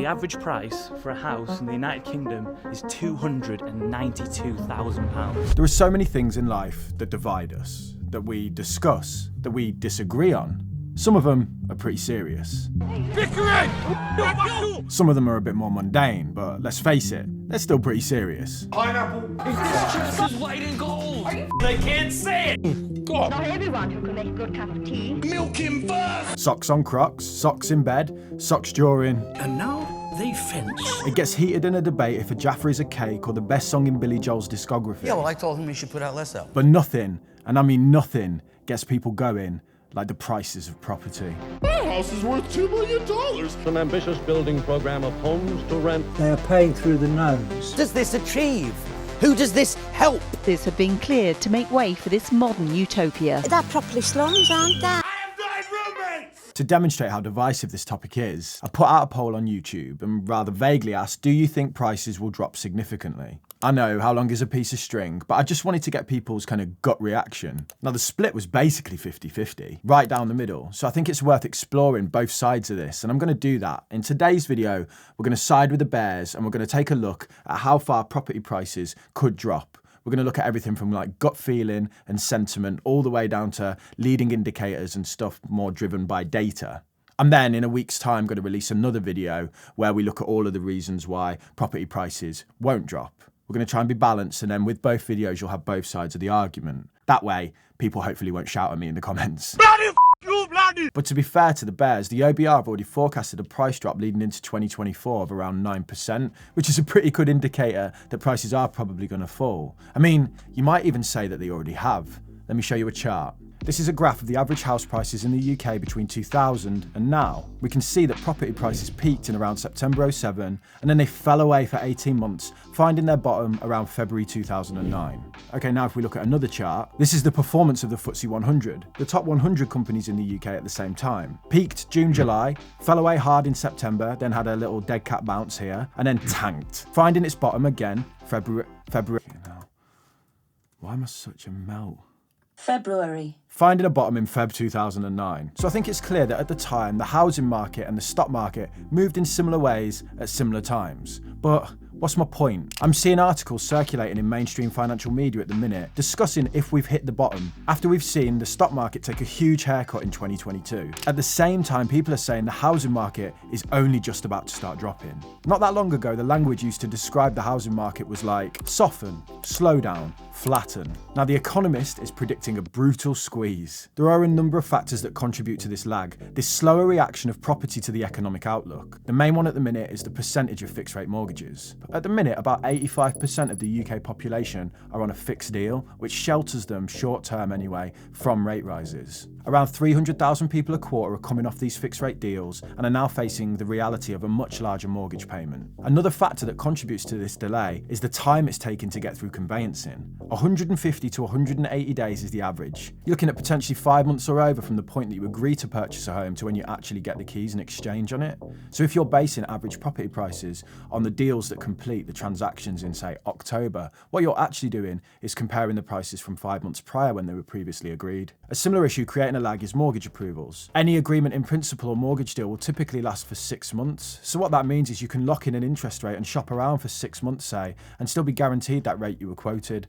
The average price for a house in the United Kingdom is £292,000. There are so many things in life that divide us, that we discuss, that we disagree on. Some of them are pretty serious. Bickering! Some of them are a bit more mundane, but let's face it, they're still pretty serious. Pineapple! This is white and gold! They can't say it! God! Not everyone who can make a good cup of tea. Milk him first! Socks on Crocs, socks in bed, socks during. And now they fence. It gets heated in a debate if a Jaffa is a cake or the best song in Billy Joel's discography. Yeah, well, I told him he should put out less out. But nothing, and I mean nothing, gets people going like the prices of property. My house is worth $2 million! An ambitious building program of homes to rent. They are paying through the nose. What does this achieve? Who does this help? This have been cleared to make way for this modern utopia. They're properly slums, aren't they? I have 9 roommates! To demonstrate how divisive this topic is, I put out a poll on YouTube and rather vaguely asked, do you think prices will drop significantly? I know, how long is a piece of string, but I just wanted to get people's kind of gut reaction. Now the split was basically 50-50, right down the middle, so I think it's worth exploring both sides of this, and I'm going to do that. In today's video, we're going to side with the bears, and we're going to take a look at how far property prices could drop. We're going to look at everything from like gut feeling and sentiment, all the way down to leading indicators and stuff more driven by data. And then in a week's time, I'm going to release another video where we look at all of the reasons why property prices won't drop. We're going to try and be balanced, and then with both videos, you'll have both sides of the argument. That way, people hopefully won't shout at me in the comments. But to be fair to the bears, the OBR have already forecasted a price drop leading into 2024 of around 9%, which is a pretty good indicator that prices are probably going to fall. I mean, you might even say that they already have. Let me show you a chart. This is a graph of the average house prices in the UK between 2000 and now. We can see that property prices peaked in around September 07, and then they fell away for 18 months, finding their bottom around February 2009. Okay, now if we look at another chart, this is the performance of the FTSE 100. The top 100 companies in the UK at the same time. Peaked June, July, fell away hard in September, then had a little dead cat bounce here, and then tanked, finding its bottom again February. Why am I such a melt? February. Finding a bottom in Feb 2009. So I think it's clear that at the time, the housing market and the stock market moved in similar ways at similar times. But what's my point? I'm seeing articles circulating in mainstream financial media at the minute discussing if we've hit the bottom after we've seen the stock market take a huge haircut in 2022. At the same time, people are saying the housing market is only just about to start dropping. Not that long ago, the language used to describe the housing market was like soften, slow down, flatten. Now The Economist is predicting a brutal squeeze. There are a number of factors that contribute to this lag, this slower reaction of property to the economic outlook. The main one at the minute is the percentage of fixed rate mortgages. At the minute, about 85% of the UK population are on a fixed deal, which shelters them, short term anyway, from rate rises. Around 300,000 people a quarter are coming off these fixed rate deals and are now facing the reality of a much larger mortgage payment. Another factor that contributes to this delay is the time it's taken to get through conveyancing. 150 to 180 days is the average. You're looking at potentially 5 months or over from the point that you agree to purchase a home to when you actually get the keys and exchange on it. So if you're basing average property prices on the deals that complete the transactions in, say, October, what you're actually doing is comparing the prices from 5 months prior when they were previously agreed. A similar issue creating a lag is mortgage approvals. Any agreement in principle or mortgage deal will typically last for 6 months. So what that means is you can lock in an interest rate and shop around for 6 months, say, and still be guaranteed that rate you were quoted.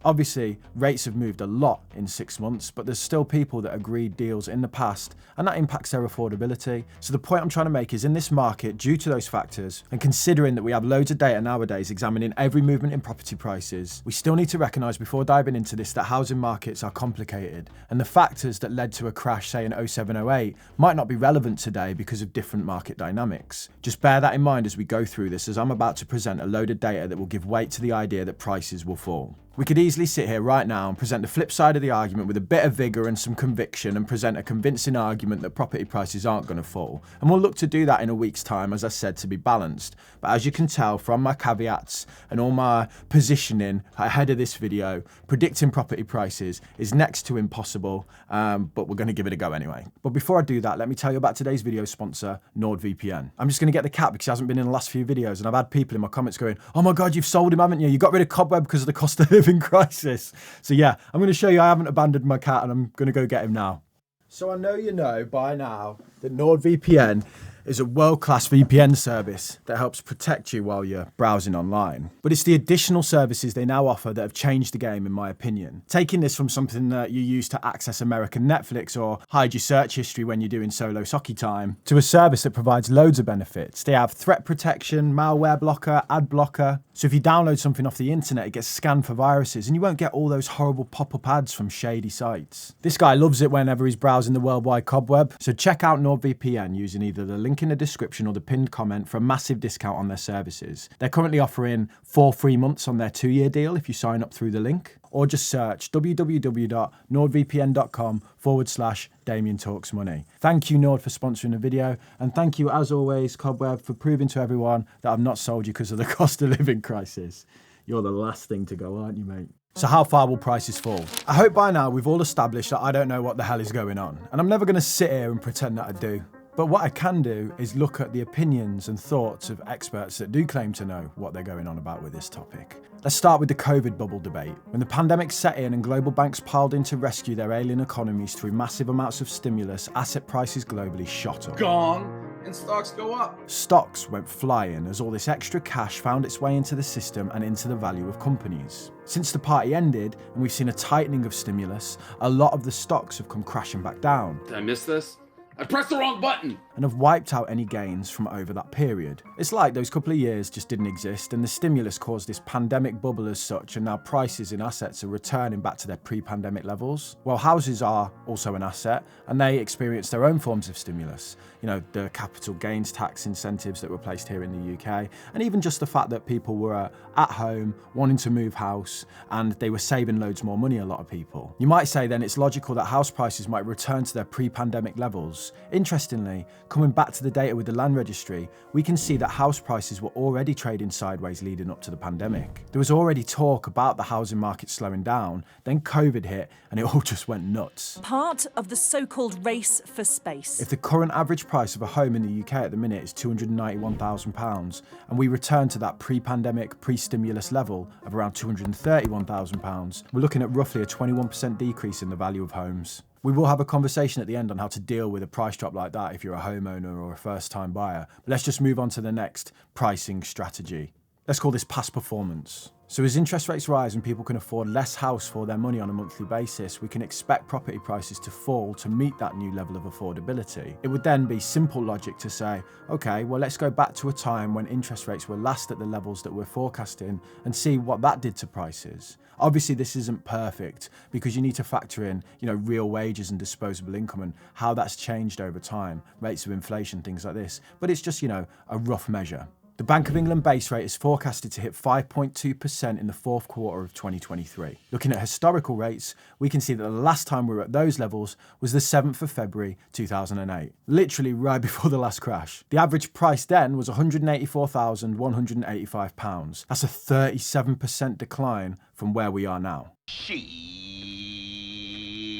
Obviously, rates have moved a lot in 6 months, but there's still people that agreed deals in the past, and that impacts their affordability. So the point I'm trying to make is in this market, due to those factors, and considering that we have loads of data nowadays examining every movement in property prices, we still need to recognise before diving into this that housing markets are complicated, and the factors that led to a crash, say in 07-08, might not be relevant today because of different market dynamics. Just bear that in mind as we go through this, as I'm about to present a load of data that will give weight to the idea that prices will fall. We could easily sit here right now and present the flip side of the argument with a bit of vigour and some conviction and present a convincing argument that property prices aren't going to fall. And we'll look to do that in a week's time, as I said, to be balanced. But as you can tell from my caveats and all my positioning ahead of this video, predicting property prices is next to impossible, but we're going to give it a go anyway. But before I do that, let me tell you about today's video sponsor, NordVPN. I'm just going to get the cat because he hasn't been in the last few videos, and I've had people in my comments going, oh my God, you've sold him, haven't you? You got rid of Cobweb because of the cost of living crisis. So yeah, I'm going to show you I haven't abandoned my cat, and I'm going to go get him now. So I know you know by now that NordVPN is a world-class VPN service that helps protect you while you're browsing online. But it's the additional services they now offer that have changed the game, in my opinion. Taking this from something that you use to access American Netflix or hide your search history when you're doing solo socky time, to a service that provides loads of benefits. They have threat protection, malware blocker, ad blocker. So if you download something off the internet, it gets scanned for viruses and you won't get all those horrible pop-up ads from shady sites. This guy loves it whenever he's browsing the worldwide cobweb. So check out NordVPN using either the link in the description or the pinned comment for a massive discount on their services. They're currently offering 4 free months on their 2-year deal if you sign up through the link. Or just search www.nordvpn.com/Damien Talks Money. Thank you, Nord, for sponsoring the video. And thank you, as always, Cobweb, for proving to everyone that I've not sold you because of the cost of living crisis. You're the last thing to go, aren't you, mate? So how far will prices fall? I hope by now we've all established that I don't know what the hell is going on. And I'm never going to sit here and pretend that I do. But what I can do is look at the opinions and thoughts of experts that do claim to know what they're going on about with this topic. Let's start with the COVID bubble debate. When the pandemic set in and global banks piled in to rescue their alien economies through massive amounts of stimulus, asset prices globally shot up. Gone. And stocks go up. Stocks went flying as all this extra cash found its way into the system and into the value of companies. Since the party ended and we've seen a tightening of stimulus, a lot of the stocks have come crashing back down. Did I miss this? I pressed the wrong button. And have wiped out any gains from over that period. It's like those couple of years just didn't exist and the stimulus caused this pandemic bubble as such, and now prices in assets are returning back to their pre-pandemic levels. Well, houses are also an asset and they experience their own forms of stimulus. You know, the capital gains tax incentives that were placed here in the UK, and even just the fact that people were at home wanting to move house and they were saving loads more money, a lot of people. You might say then it's logical that house prices might return to their pre-pandemic levels. Interestingly, coming back to the data with the land registry, we can see that house prices were already trading sideways leading up to the pandemic. There was already talk about the housing market slowing down, then COVID hit and it all just went nuts. Part of the so-called race for space. If the current average price of a home in the UK at the minute is £291,000 and we return to that pre-pandemic, pre-stimulus level of around £231,000, we're looking at roughly a 21% decrease in the value of homes. We will have a conversation at the end on how to deal with a price drop like that if you're a homeowner or a first-time buyer. But let's just move on to the next pricing strategy. Let's call this past performance. So as interest rates rise and people can afford less house for their money on a monthly basis, we can expect property prices to fall to meet that new level of affordability. It would then be simple logic to say, okay, well, let's go back to a time when interest rates were last at the levels that we're forecasting and see what that did to prices. Obviously, this isn't perfect because you need to factor in, real wages and disposable income and how that's changed over time, rates of inflation, things like this. But it's just, a rough measure. The Bank of England base rate is forecasted to hit 5.2% in the fourth quarter of 2023. Looking at historical rates, we can see that the last time we were at those levels was the 7th of February 2008, literally right before the last crash. The average price then was £184,185. That's a 37% decline from where we are now.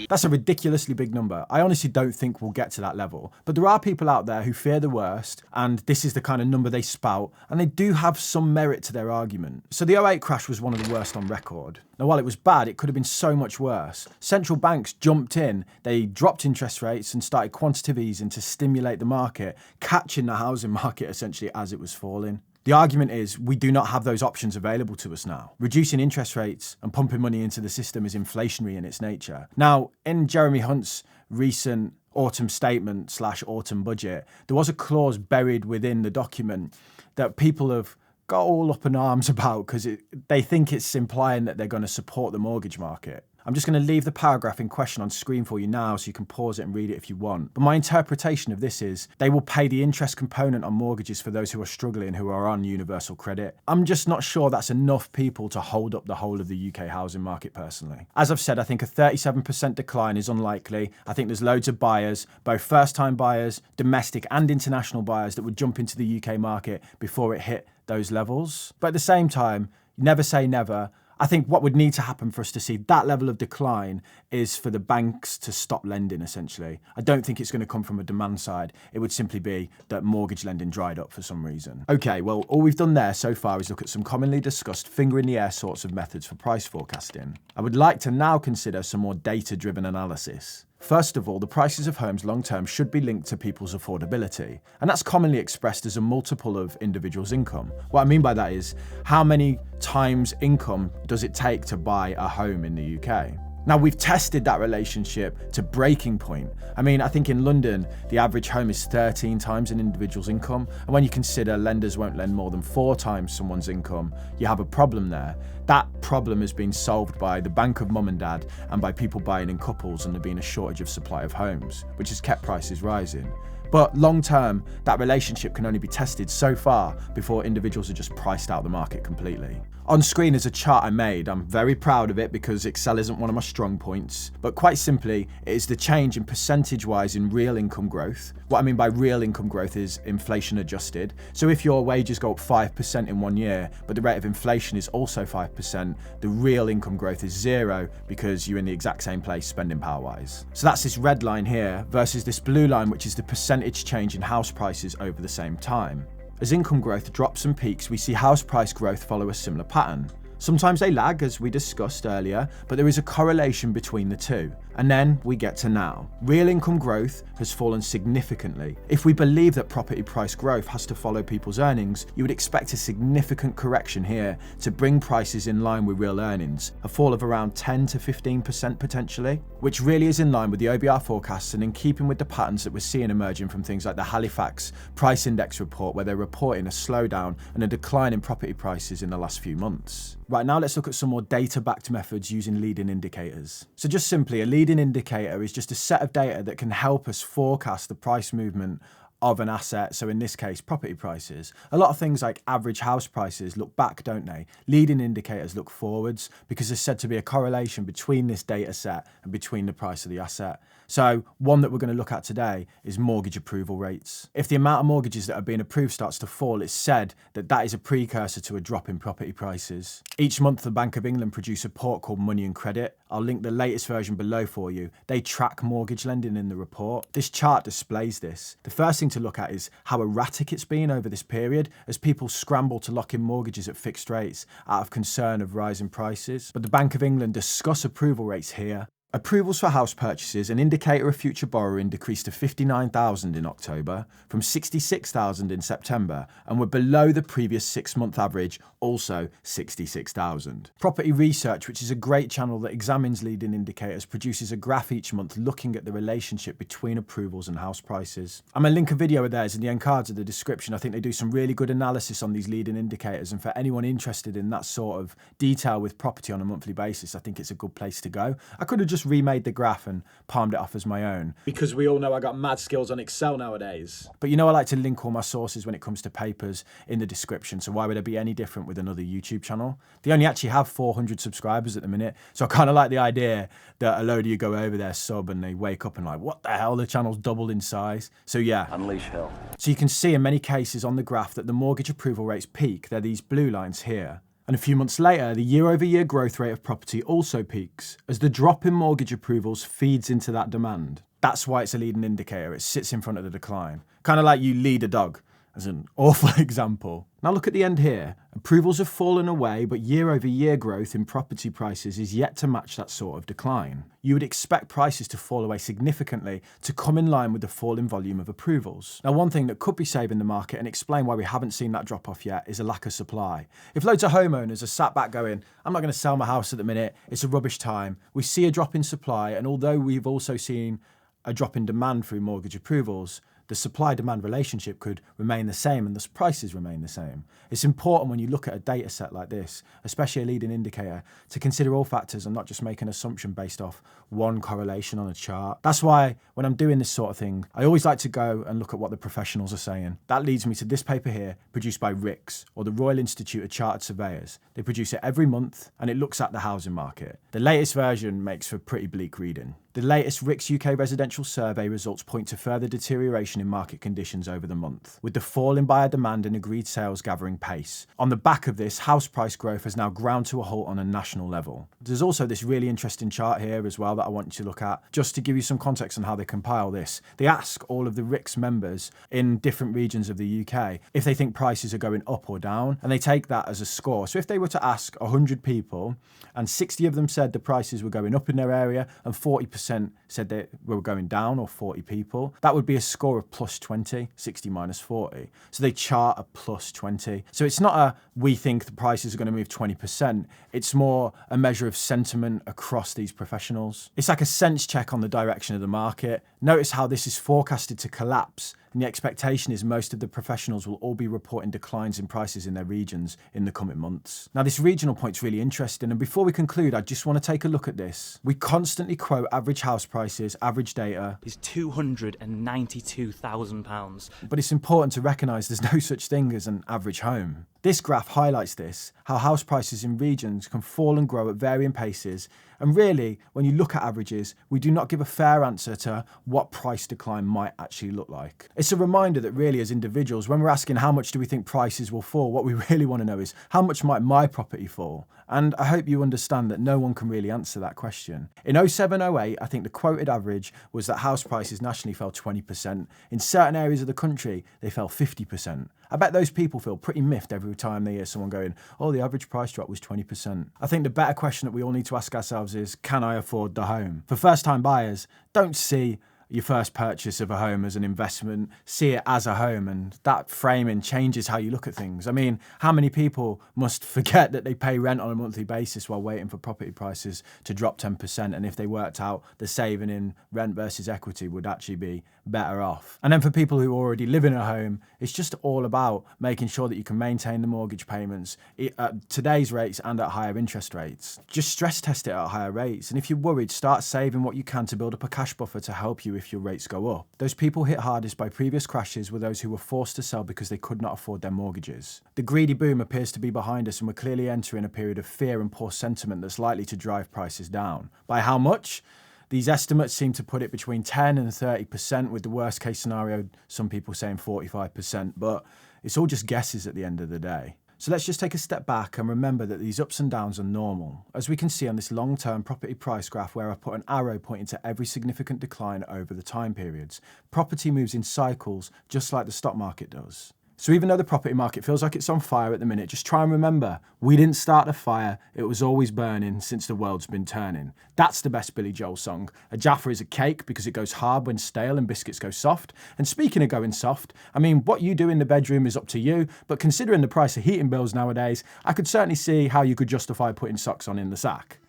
That's a ridiculously big number. I honestly don't think we'll get to that level. But there are people out there who fear the worst, and this is the kind of number they spout, and they do have some merit to their argument. So the 2008 crash was one of the worst on record. Now, while it was bad, it could have been so much worse. Central banks jumped in, they dropped interest rates and started quantitative easing to stimulate the market, catching the housing market essentially as it was falling. The argument is we do not have those options available to us now. Reducing interest rates and pumping money into the system is inflationary in its nature. Now, in Jeremy Hunt's recent autumn statement / autumn budget, there was a clause buried within the document that people have got all up in arms about because they think it's implying that they're going to support the mortgage market. I'm just going to leave the paragraph in question on screen for you now so you can pause it and read it if you want. But my interpretation of this is they will pay the interest component on mortgages for those who are struggling, who are on universal credit. I'm just not sure that's enough people to hold up the whole of the UK housing market personally. As I've said, I think a 37% decline is unlikely. I think there's loads of buyers, both first-time buyers, domestic and international buyers that would jump into the UK market before it hit those levels. But at the same time, never say never. I think what would need to happen for us to see that level of decline is for the banks to stop lending, essentially. I don't think it's going to come from a demand side. It would simply be that mortgage lending dried up for some reason. Okay, well, all we've done there so far is look at some commonly discussed finger-in-the-air sorts of methods for price forecasting. I would like to now consider some more data-driven analysis. First of all, the prices of homes long-term should be linked to people's affordability, and that's commonly expressed as a multiple of individuals' income. What I mean by that is, how many times income does it take to buy a home in the UK? Now, we've tested that relationship to breaking point. I mean, I think in London, the average home is 13 times an individual's income. And when you consider lenders won't lend more than 4 times someone's income, you have a problem there. That problem has been solved by the bank of mum and dad and by people buying in couples and there being a shortage of supply of homes, which has kept prices rising. But long term, that relationship can only be tested so far before individuals are just priced out of the market completely. On screen is a chart I made. I'm very proud of it because Excel isn't one of my strong points. But quite simply, it is the change in percentage-wise in real income growth. What I mean by real income growth is inflation adjusted. So if your wages go up 5% in 1 year, but the rate of inflation is also 5%, the real income growth is 0 because you're in the exact same place spending power-wise. So that's this red line here versus this blue line, which is the percentage change in house prices over the same time. As income growth drops and peaks, we see house price growth follow a similar pattern. Sometimes they lag, as we discussed earlier, but there is a correlation between the two. And then we get to now. Real income growth has fallen significantly. If we believe that property price growth has to follow people's earnings, you would expect a significant correction here to bring prices in line with real earnings, a fall of around 10 to 15% potentially, which really is in line with the OBR forecasts and in keeping with the patterns that we're seeing emerging from things like the Halifax Price Index report, where they're reporting a slowdown and a decline in property prices in the last few months. Right, now let's look at some more data-backed methods using leading indicators. So just simply, a leading indicator is just a set of data that can help us forecast the price movement of an asset, so in this case, property prices. A lot of things like average house prices look back, don't they? Leading indicators look forwards because there's said to be a correlation between this data set and between the price of the asset. So one that we're going to look at today is mortgage approval rates. If the amount of mortgages that are being approved starts to fall, it's said that that is a precursor to a drop in property prices. Each month, the Bank of England produce a report called Money and Credit. I'll link the latest version below for you. They track mortgage lending in the report. This chart displays this. The first thing to look at is how erratic it's been over this period as people scramble to lock in mortgages at fixed rates out of concern of rising prices. But the Bank of England discuss approval rates here. Approvals for house purchases, an indicator of future borrowing, decreased to 59,000 in October from 66,000 in September and were below the previous 6-month average, also 66,000. Property Research, which is a great channel that examines leading indicators, produces a graph each month looking at the relationship between approvals and house prices. I'm going to link a video of theirs in the end cards of the description. I think they do some really good analysis on these leading indicators, and for anyone interested in that sort of detail with property on a monthly basis, I think it's a good place to go. I could have just remade the graph and palmed it off as my own, because we all know I got mad skills on Excel nowadays. But you know I like to link all my sources when it comes to papers in the description, so why would I be any different with another YouTube channel? They only actually have 400 subscribers at the minute, so I kind of like the idea that a load of you go over there, sub, and they wake up and like, what the hell, the channel's doubled in size. So yeah. Unleash hell. So you can see in many cases on the graph that the mortgage approval rates peak. They're these blue lines here. And a few months later, the year-over-year growth rate of property also peaks as the drop in mortgage approvals feeds into that demand. That's why it's a leading indicator. It sits in front of the decline. Kind of like you lead a dog, as an awful example. Now look at the end here. Approvals have fallen away, but year-over-year growth in property prices is yet to match that sort of decline. You would expect prices to fall away significantly to come in line with the fall in volume of approvals. Now, one thing that could be saving the market and explain why we haven't seen that drop off yet is a lack of supply. If loads of homeowners are sat back going, I'm not going to sell my house at the minute, it's a rubbish time, we see a drop in supply, and although we've also seen a drop in demand through mortgage approvals, the supply-demand relationship could remain the same and thus prices remain the same. It's important when you look at a data set like this, especially a leading indicator, to consider all factors and not just make an assumption based off one correlation on a chart. That's why when I'm doing this sort of thing, I always like to go and look at what the professionals are saying. That leads me to this paper here, produced by RICS, or the Royal Institute of Chartered Surveyors. They produce it every month and it looks at the housing market. The latest version makes for pretty bleak reading. The latest RICS UK residential survey results point to further deterioration in market conditions over the month, with the fall in buyer demand and agreed sales gathering pace. On the back of this, house price growth has now ground to a halt on a national level. There's also this really interesting chart here as well that I want you to look at, just to give you some context on how they compile this. They ask all of the RICS members in different regions of the UK if they think prices are going up or down, and they take that as a score. So if they were to ask 100 people, and 60 of them said the prices were going up in their area, and 40% 20% said they were going down, or 40 people. That would be a score of plus 20, 60 minus 40. So they chart a plus 20. So it's not a, we think the prices are going to move 20%. It's more a measure of sentiment across these professionals. It's like a sense check on the direction of the market. Notice how this is forecasted to collapse. And the expectation is most of the professionals will all be reporting declines in prices in their regions in the coming months. Now, this regional point's really interesting, and before we conclude, I just want to take a look at this. We constantly quote average house prices, average data. Is £292,000. But it's important to recognise there's no such thing as an average home. This graph highlights this, how house prices in regions can fall and grow at varying paces, and really, when you look at averages, we do not give a fair answer to what price decline might actually look like. It's a reminder that really as individuals, when we're asking how much do we think prices will fall, what we really want to know is how much might my property fall? And I hope you understand that no one can really answer that question. In 07-08, I think the quoted average was that house prices nationally fell 20%. In certain areas of the country, they fell 50%. I bet those people feel pretty miffed every time they hear someone going, oh, the average price drop was 20%. I think the better question that we all need to ask ourselves is, can I afford the home? For first-time buyers, don't see your first purchase of a home as an investment, see it as a home, and that framing changes how you look at things. I mean, how many people must forget that they pay rent on a monthly basis while waiting for property prices to drop 10%, and if they worked out the saving in rent versus equity would actually be better off. And then for people who already live in a home, it's just all about making sure that you can maintain the mortgage payments at today's rates and at higher interest rates. Just stress test it at higher rates, and if you're worried, start saving what you can to build up a cash buffer to help you if your rates go up. Those people hit hardest by previous crashes were those who were forced to sell because they could not afford their mortgages. The greedy boom appears to be behind us, and we're clearly entering a period of fear and poor sentiment that's likely to drive prices down. By how much? These estimates seem to put it between 10 and 30%, with the worst case scenario, some people saying 45%, but it's all just guesses at the end of the day. So let's just take a step back and remember that these ups and downs are normal. As we can see on this long-term property price graph where I put an arrow pointing to every significant decline over the time periods, property moves in cycles just like the stock market does. So even though the property market feels like it's on fire at the minute, just try and remember, we didn't start the fire, it was always burning since the world's been turning. That's the best Billy Joel song. A Jaffa is a cake because it goes hard when stale and biscuits go soft. And speaking of going soft, I mean, what you do in the bedroom is up to you, but considering the price of heating bills nowadays, I could certainly see how you could justify putting socks on in the sack.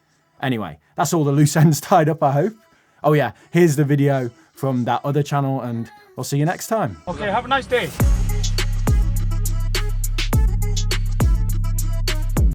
Anyway, that's all the loose ends tied up, I hope. Oh yeah, here's the video from that other channel, and I'll see you next time. Okay, have a nice day.